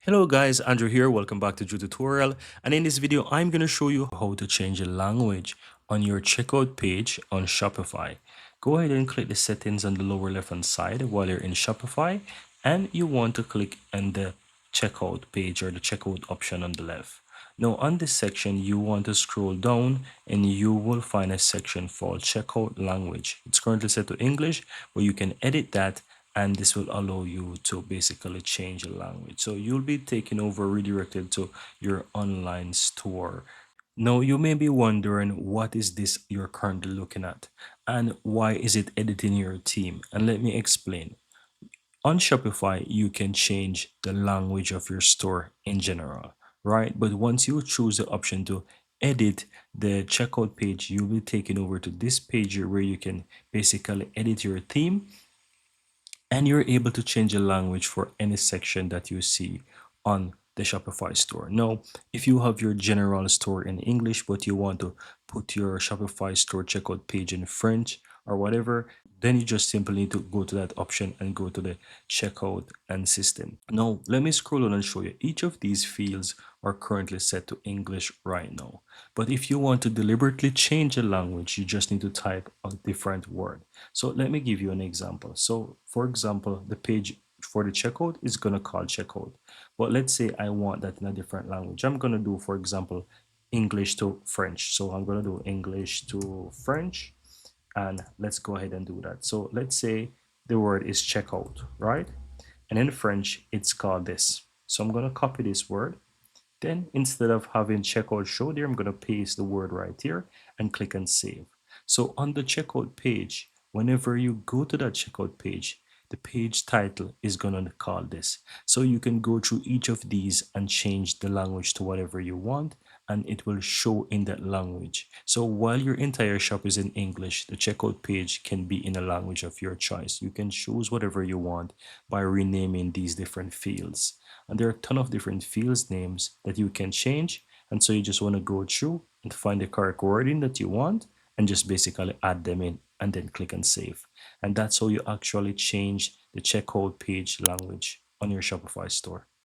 Hello guys, Andrew here. Welcome back to Drew Tutorial. And in this video, I'm going to show you how to change the language on your checkout page on Shopify. Go ahead and click the settings on the lower left hand side while you're in Shopify, and you want to click on the checkout page or the checkout option on the left. Now on this section, you want to scroll down and you will find a section called checkout language. It's currently set to English, but you can edit that and this will allow you to basically change the language. So you'll be taken over, redirected to your online store. Now you may be wondering, what is this you're currently looking at and why is it editing your theme? And let me explain. On Shopify, you can change the language of your store in general, right? But once you choose the option to edit the checkout page, you'll be taken over to this page here where you can basically edit your theme, and you're able to change the language for any section that you see on the Shopify store. Now, if you have your general store in English, but you want to put your Shopify store checkout page in French or whatever, then you just simply need to go to that option and go to the checkout and system. Now, let me scroll on and show you. Each of these fields are currently set to English right now. But if you want to deliberately change a language, you just need to type a different word. So let me give you an example. So for example, the page for the checkout is going to call checkout. But let's say I want that in a different language. I'm going to do, for example, English to French. So I'm going to do English to French. And let's go ahead and do that. So let's say the word is checkout, right? And in French, it's called this. So I'm going to copy this word. Then instead of having checkout show there, I'm going to paste the word right here and click and save. So on the checkout page, whenever you go to that checkout page, the page title is going to call this. So you can go through each of these and change the language to whatever you want, and it will show in that language. So while your entire shop is in English, the checkout page can be in a language of your choice. You can choose whatever you want by renaming these different fields. And there are a ton of different fields names that you can change. And so you just want to go through and find the correct wording that you want and just basically add them in and then click and save. And that's how you actually change the checkout page language on your Shopify store.